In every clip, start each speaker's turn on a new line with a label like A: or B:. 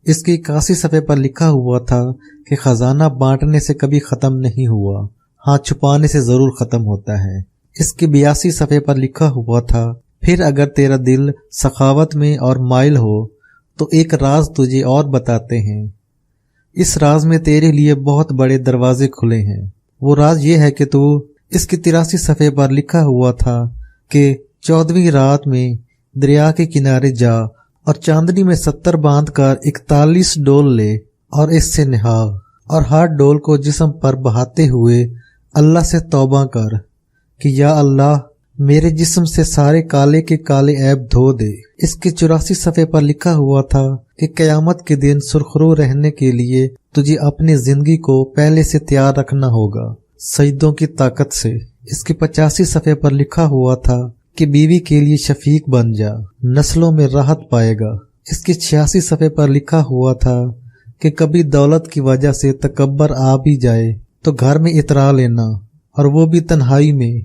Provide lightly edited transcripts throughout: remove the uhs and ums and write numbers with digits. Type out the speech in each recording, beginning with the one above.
A: इसके 81 सफ़े पर लिखा हुआ था कि खजाना बांटने से कभी खत्म नहीं हुआ, हाँ छुपाने से जरूर खत्म होता है। इसके 82 सफ़े पर लिखा हुआ था, फिर अगर तेरा दिल सखावत में और माइल हो तो एक राज तुझे और बताते हैं। इस राज में तेरे लिए बहुत बड़े दरवाजे खुले हैं। वो राज ये है कि तू, इसके 83 सफ़े पर लिखा हुआ था कि 14वीं रात में दरिया के किनारे जा और चांदनी में 70 बांध कर 41 डोल ले और इससे नहा, और हर डोल को जिस्म पर बहाते हुए अल्लाह से तौबा कर कि या अल्लाह मेरे जिस्म से सारे काले के काले ऐब धो दे। इसके 84 सफ़े पर लिखा हुआ था कि क़यामत के दिन सुरखरू रहने के लिए तुझे अपनी जिंदगी को पहले से तैयार रखना होगा सजदों की ताकत से। इसके 85 सफ़े पर लिखा हुआ था कि बीवी के लिए शफीक बन जा, नस्लों में राहत पाएगा। इसके 86 सफ़े पर लिखा हुआ था कि कभी दौलत की वजह से तकब्बर आ भी जाए तो घर में इतरा लेना, और वो भी तन्हाई में,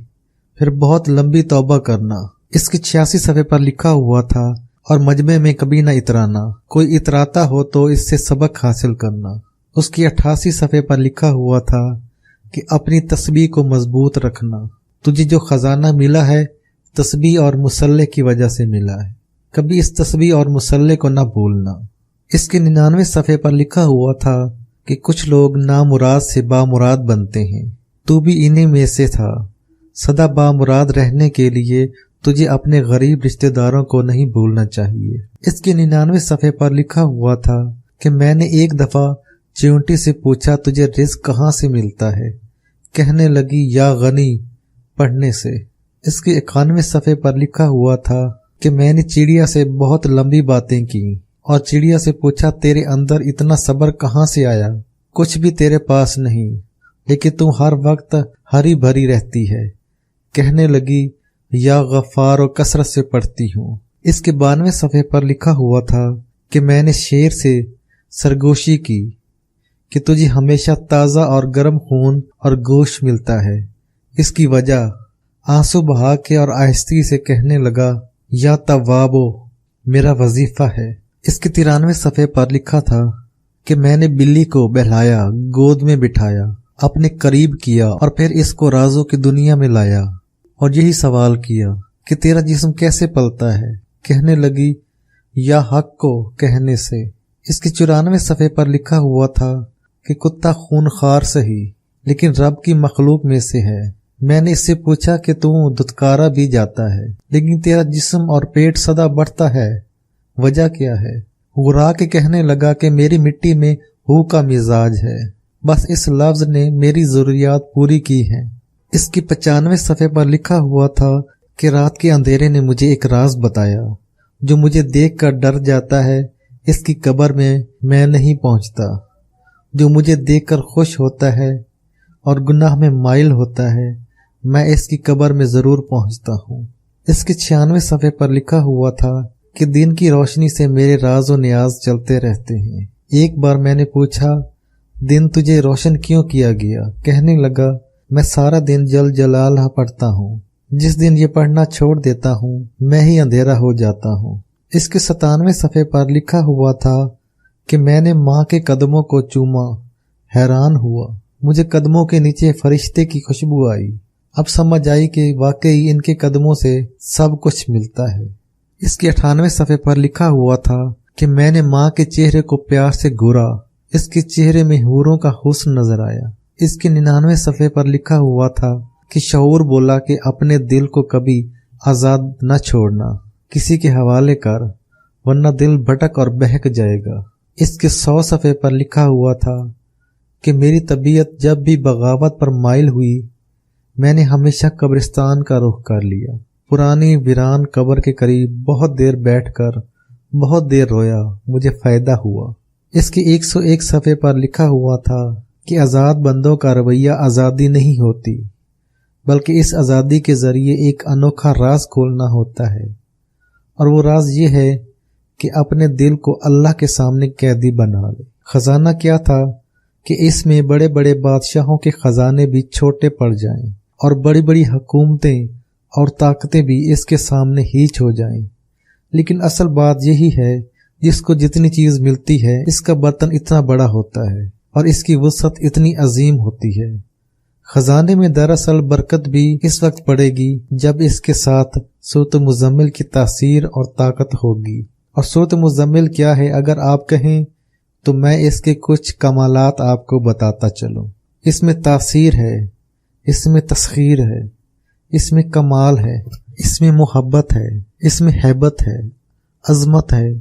A: फिर बहुत लंबी तौबा करना। इसके 86 सफ़े पर लिखा हुआ था, और मजमे में कभी न इतराना, कोई इतराता हो तो इससे सबक हासिल करना। उसकी 88 सफ़े पर लिखा हुआ था कि अपनी तस्बीह को मजबूत रखना, तुझे जो खजाना मिला है तस्बीह और मुसल्ले की वजह से मिला है, कभी इस तस्बीह और मुसल्ले को न भूलना। इसके 99 सफ़े पर लिखा हुआ था कि कुछ लोग नामुराद से बामुराद बनते हैं, तू भी इन्हीं में से था। सदा बामुराद रहने के लिए तुझे अपने गरीब रिश्तेदारों को नहीं भूलना चाहिए। इसके 99 सफ़े पर लिखा हुआ था कि मैंने एक दफा चींटी से पूछा तुझे रिज़्क कहाँ से मिलता है, कहने लगी या गनी, पढ़ने से। इसके 91 सफ़े पर लिखा हुआ था कि मैंने चिड़िया से बहुत लंबी बातें की और चिड़िया से पूछा तेरे अंदर इतना सब्र कहाँ से आया, कुछ भी तेरे पास नहीं लेकिन तू हर वक्त हरी भरी रहती है, कहने लगी या गफ्फार और कसरत से पढ़ती हूँ। इसके 92 सफ़े पर लिखा हुआ था कि मैंने शेर से सरगोशी की कि तुझे हमेशा ताज़ा और गर्म खून और गोश्त मिलता है। इसकी वजह आंसू बहा के और आहिस्ती से कहने लगा या तवाबो, मेरा वजीफा है। इसके 93 सफ़े पर लिखा था कि मैंने बिल्ली को बहलाया, गोद में बिठाया, अपने करीब किया और फिर इसको राजों की दुनिया में लाया और यही सवाल किया कि तेरा जिस्म कैसे पलता है, कहने लगी या हक को कहने से। इसके 94 सफ़े पर लिखा हुआ था कि कुत्ता खूनखार सही लेकिन रब की मखलूक में से है। मैंने इससे पूछा कि तू दुत्कारा भी जाता है लेकिन तेरा जिस्म और पेट सदा बढ़ता है, वजह क्या है? गुरा के कहने लगा कि मेरी मिट्टी में हू का मिजाज है, बस इस लफ्ज ने मेरी जरूरियात पूरी की है। इसकी 95 सफ़े पर लिखा हुआ था कि रात के अंधेरे ने मुझे एक राज बताया, जो मुझे देख कर डर जाता है इसकी कब्र में मैं नहीं पहुंचता, जो मुझे देख कर खुश होता है और गुनाह में माइल होता है मैं इसकी कब्र में जरूर पहुंचता हूँ। इसके 96 सफ़े पर लिखा हुआ था कि दिन की रोशनी से मेरे राज और नियाज चलते रहते हैं। एक बार मैंने पूछा दिन तुझे रोशन क्यों किया गया, कहने लगा मैं सारा दिन जल जलाल पढ़ता हूँ, जिस दिन ये पढ़ना छोड़ देता हूँ मैं ही अंधेरा हो जाता हूँ। इसके 97 सफ़े पर लिखा हुआ था कि मैंने माँ के कदमों को चूमा, हैरान हुआ, मुझे कदमों के नीचे फरिश्ते की खुशबू आई। अब समझ आई कि वाकई इनके कदमों से सब कुछ मिलता है। इसके 98 सफ़े पर लिखा हुआ था कि मैंने माँ के चेहरे को प्यार से घूरा, इसके चेहरे में हूरों का हुस्न नजर आया। इसके 99 सफ़े पर लिखा हुआ था कि शऊर बोला कि अपने दिल को कभी आज़ाद न छोड़ना, किसी के हवाले कर वरना दिल भटक और बहक जाएगा। इसके 100 सफ़े पर लिखा हुआ था कि मेरी तबीयत जब भी बगावत पर माइल हुई मैंने हमेशा कब्रिस्तान का रुख कर लिया। पुरानी वीरान कब्र के करीब बहुत देर बैठकर बहुत देर रोया, मुझे फायदा हुआ। इसके 101 सफ़े पर लिखा हुआ था कि आज़ाद बंदों का रवैया आज़ादी नहीं होती, बल्कि इस आज़ादी के जरिए एक अनोखा राज खोलना होता है, और वो राज ये है कि अपने दिल को अल्लाह के सामने कैदी बना ले। खजाना क्या था कि इसमें बड़े बड़े बादशाहों के खजाने भी छोटे पड़ जाएं और बड़ी बड़ी हुकूमतें और ताकतें भी इसके सामने हीच हो जाएं। लेकिन असल बात यही है जिसको जितनी चीज मिलती है इसका बर्तन इतना बड़ा होता है और इसकी वसअत इतनी अजीम होती है। खजाने में दरअसल बरकत भी इस वक्त पड़ेगी जब इसके साथ सूरत मुज़म्मिल की तासीर और ताकत होगी। और सूरत मुज़म्मिल क्या है अगर आप कहें तो मैं इसके कुछ कमालात आपको बताता चलूं। इसमें तासीर है, इसमें तस्खीर है, इसमें कमाल है, इसमें मोहब्बत है, इसमें हैबत है, अजमत है,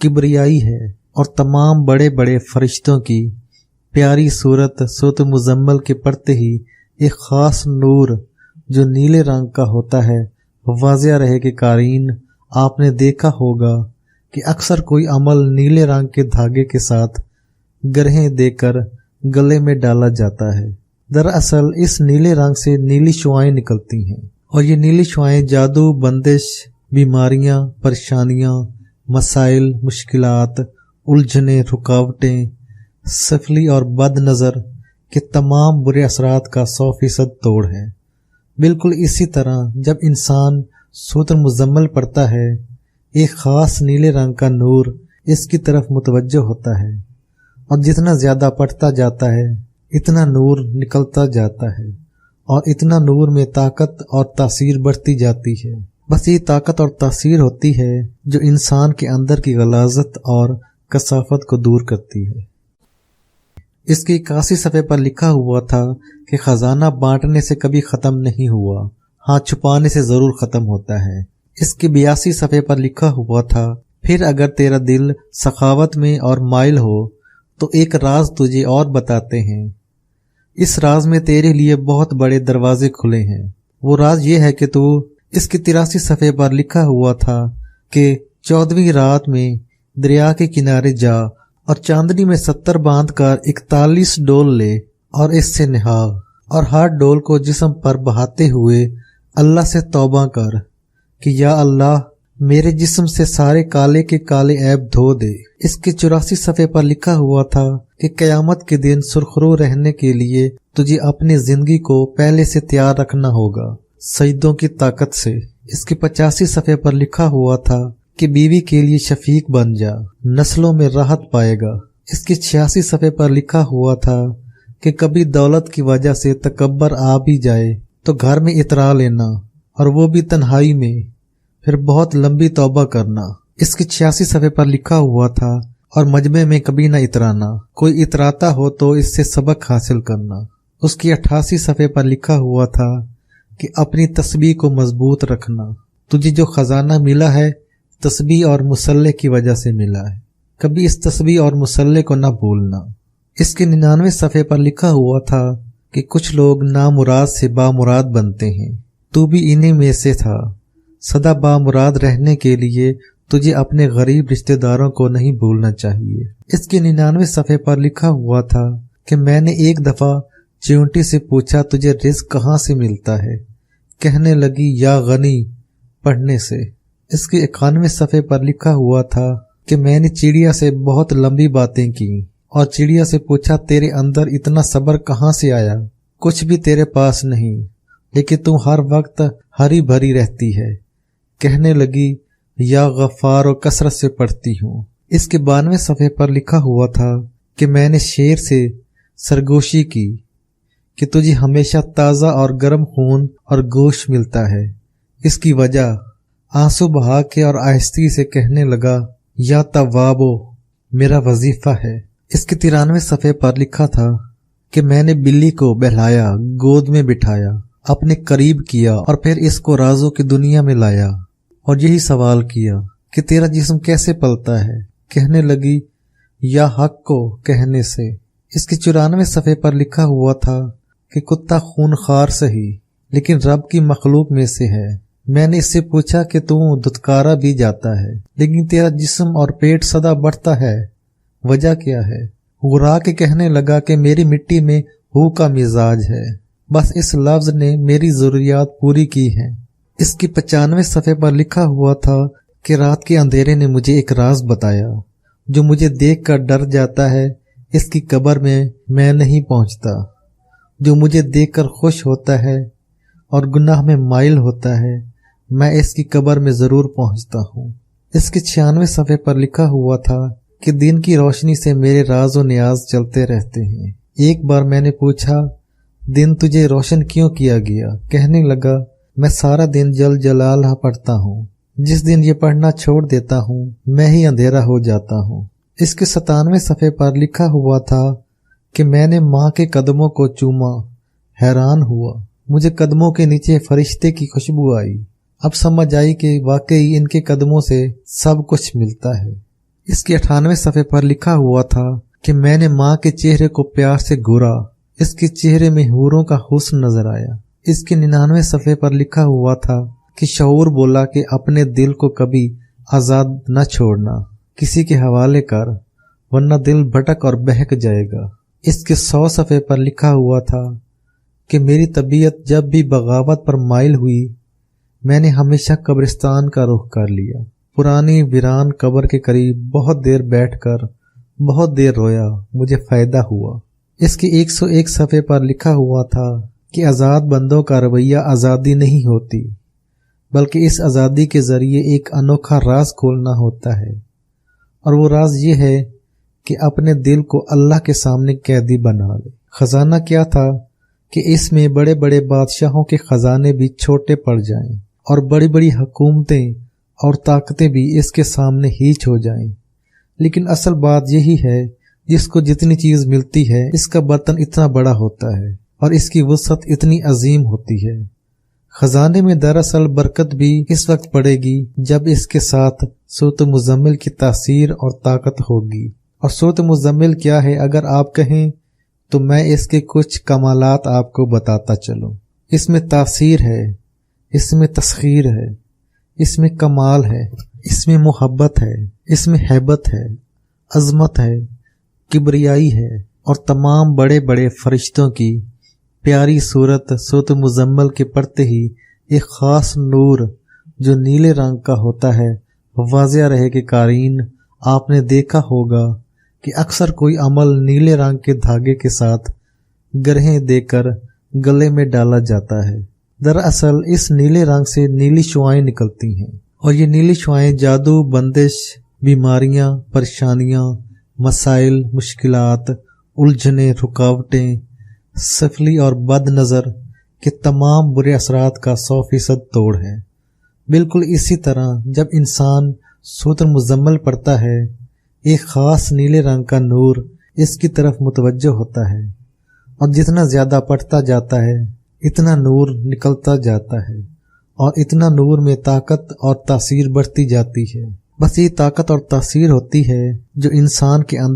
A: किबरियाई है और तमाम बड़े बड़े फरिश्तों की प्यारी सूरत मुज़म्मिल के पढ़ते ही एक ख़ास नूर जो नीले रंग का होता है वाज़िया रहे कि कारीन आपने देखा होगा कि अक्सर कोई अमल नीले रंग के धागे के साथ गरहें देकर गले में डाला जाता है। दरअसल इस नीले रंग से नीली शुआएं निकलती हैं और ये नीली शुआएं जादू, बंदिश, बीमारियां, परेशानियां, मसाइल, मुश्किलात, उलझने, रुकावटें, सफली और बद नज़र के तमाम बुरे असरात का 100% तोड़ है। बिल्कुल इसी तरह जब इंसान सूरत मुज़म्मिल पढ़ता है एक ख़ास नीले रंग का नूर इसकी तरफ मुतवज्जो होता है और जितना ज़्यादा पढ़ता जाता है इतना नूर निकलता जाता है और इतना नूर में ताकत और तासीर बढ़ती जाती है। बस ये ताकत और तासीर होती है जो इंसान के अंदर की गलाजत और कसाफत को दूर करती है। इसके 81 सफ़े पर लिखा हुआ था कि खजाना बांटने से कभी ख़त्म नहीं हुआ, हाँ छुपाने से ज़रूर ख़त्म होता है। इसके 82 सफ़े पर लिखा हुआ था फिर अगर तेरा दिल सखावत में और माइल हो तो एक राज तुझे और बताते हैं। इस राज में तेरे लिए बहुत बड़े दरवाजे खुले हैं। वो राज ये है कि तू इसके 83 सफ़े पर लिखा हुआ था कि 14वीं रात में दरिया के किनारे जा और चांदनी में 70 बांध कर 41 डोल ले और इससे नहा और हर डोल को जिस्म पर बहाते हुए अल्लाह से तौबा कर कि या अल्लाह मेरे जिस्म से सारे काले के काले ऐब धो दे। इसके 84 सफ़े पर लिखा हुआ था कि क़यामत के दिन सुरखरू रहने के लिए तुझे अपनी जिंदगी को पहले से तैयार रखना होगा सजदों की ताकत से। इसके 85 सफ़े पर लिखा हुआ था कि बीवी के लिए शफीक बन जा, नस्लों में राहत पाएगा। इसके 86 सफ़े पर लिखा हुआ था कि कभी दौलत की वजह से तकब्बर आ भी जाए तो घर में इतरा लेना और वो भी तन्हाई में, फिर बहुत लंबी तौबा करना। इसके 86 सफ़े पर लिखा हुआ था और मजमे में कभी ना इतराना, कोई इतराता हो तो इससे सबक हासिल करना। उसकी 88 सफ़े पर लिखा हुआ था कि अपनी तस्बीह को मजबूत रखना, तुझे जो खजाना मिला है तस्बीह और मुसल्ले की वजह से मिला है, कभी इस तस्बीह और मुसल्ले को न भूलना। इसके 99 सफ़े पर लिखा हुआ था कि कुछ लोग नामुराद से बामुराद बनते हैं, तू भी इन्हीं में से था। सदा बामुराद रहने के लिए तुझे अपने गरीब रिश्तेदारों को नहीं भूलना चाहिए। इसके 99 सफ़े पर लिखा हुआ था कि मैंने एक दफ़ा चींटी से पूछा तुझे रिज़्क कहाँ से मिलता है, कहने लगी या गनी पढ़ने से। इसके 91 सफ़े पर लिखा हुआ था कि मैंने चिड़िया से बहुत लंबी बातें की और चिड़िया से पूछा तेरे अंदर इतना सब्र कहाँ से आया, कुछ भी तेरे पास नहीं लेकिन तू हर वक्त हरी भरी रहती है, कहने लगी या गफ्फार और कसरत से पढ़ती हूँ। इसके 92 सफ़े पर लिखा हुआ था कि मैंने शेर से सरगोशी की कि तुझे हमेशा ताज़ा और गर्म खून और गोश्त मिलता है। इसकी वजह आंसू बहा के और आहिस्ती से कहने लगा या तवाबो मेरा वजीफा है। इसके 93 सफ़े पर लिखा था कि मैंने बिल्ली को बहलाया, गोद में बिठाया, अपने करीब किया और फिर इसको राजों की दुनिया में लाया और यही सवाल किया कि तेरा जिस्म कैसे पलता है, कहने लगी या हक को कहने से। इसके 94 सफ़े पर लिखा हुआ था कि कुत्ता खूनखार सही लेकिन रब की मखलूक में से है। मैंने इससे पूछा कि तू दुत्कारा भी जाता है लेकिन तेरा जिस्म और पेट सदा बढ़ता है, वजह क्या है? गुरा के कहने लगा कि मेरी मिट्टी में हू का मिजाज है, बस इस लफ्ज ने मेरी जरूरियात पूरी की है। इसकी 95 सफ़े पर लिखा हुआ था कि रात के अंधेरे ने मुझे एक राज बताया, जो मुझे देख कर डर जाता है इसकी कब्र में मैं नहीं पहुंचता, जो मुझे देखकर खुश होता है और गुनाह में माइल होता है मैं इसकी कब्र में जरूर पहुंचता हूँ। اس के 96 सफ़े पर लिखा हुआ था कि दिन की रोशनी से मेरे राज और न्याज चलते रहते हैं। एक बार मैंने पूछा, दिन तुझे रोशन क्यों किया गया? कहने लगा, मैं सारा दिन जल जलालह पढ़ता हूँ। जिस दिन ये पढ़ना छोड़ देता हूँ मैं ही अंधेरा हो जाता हूँ। इसके 97 सफ़े पर लिखा हुआ था कि मैंने माँ के कदमों को चूमा, हैरान हुआ। मुझे कदमों के नीचे फरिश्ते की खुशबू आई। अब समझ आई कि वाकई इनके कदमों से सब कुछ मिलता है। इसके 98 सफ़े पर लिखा हुआ था कि मैंने माँ के चेहरे को प्यार से घूरा, इसके चेहरे में हूरों का हुस्न नजर आया। इसके 99 सफ़े पर लिखा हुआ था कि शऊर बोला कि अपने दिल को कभी आजाद न छोड़ना, किसी के हवाले कर, वरना दिल भटक और बहक जाएगा। इसके 100 सफ़े पर लिखा हुआ था कि मेरी तबीयत जब भी बगावत पर माइल हुई मैंने हमेशा कब्रिस्तान का रुख कर लिया। पुरानी वीरान कब्र के करीब बहुत देर बैठकर बहुत देर रोया, मुझे फायदा हुआ। इसके 101 सफ़े पर लिखा हुआ था कि आज़ाद बंदों का रवैया आज़ादी नहीं होती, बल्कि इस आज़ादी के जरिए एक अनोखा राज खोलना होता है, और वो राज ये है कि अपने दिल को अल्लाह के सामने कैदी बना ले। खजाना क्या था कि इसमें बड़े बड़े बादशाहों के खजाने भी छोटे पड़ जाएं और बड़ी बड़ी हुकूमतें और ताकतें भी इसके सामने हीच हो जाएं। लेकिन असल बात यही है, जिसको जितनी चीज मिलती है इसका बर्तन इतना बड़ा होता है और इसकी वुसअत इतनी अजीम होती है। खजाने में दरअसल बरकत भी इस वक्त पड़ेगी जब इसके साथ सूरत मुज़म्मिल की तासीर और ताकत होगी। और सूरत मुज़म्मिल क्या है अगर आप कहें तो मैं इसके कुछ कमालात आपको बताता चलूं। इसमें तासीर है, इसमें तस्खीर है, इसमें कमाल है, इसमें मोहब्बत है, इसमें हैबत है, अजमत है, किबरियाई है, और तमाम बड़े बड़े फरिश्तों की प्यारी सूरत मुज़म्मिल के पढ़ते ही एक खास नूर जो नीले रंग का होता है वाज़िया रहे कि कारीन आपने देखा होगा कि अक्सर कोई अमल नीले रंग के धागे के साथ ग्रहें देकर गले में डाला जाता है। दरअसल इस नीले रंग से नीली शुआएं निकलती हैं और ये नीली शुआएं जादू, बंदिश, बीमारियां, परेशानियां, मसाइल, मुश्किलात, उलझने, रुकावटें, सफली और बद नज़र के तमाम बुरे असरात का 100% तोड़ है। बिल्कुल इसी तरह जब इंसान सूरत मुज़म्मिल पढ़ता है एक खास नीले रंग का नूर इसकी तरफ मुतवज्जो होता है और जितना ज्यादा पढ़ता जाता है इतना नूर निकलता जाता है और इतना नूर में ताकत और तासीर बढ़ती जाती है। बस ये ताकत और तासीर होती है जो इंसान के अंदर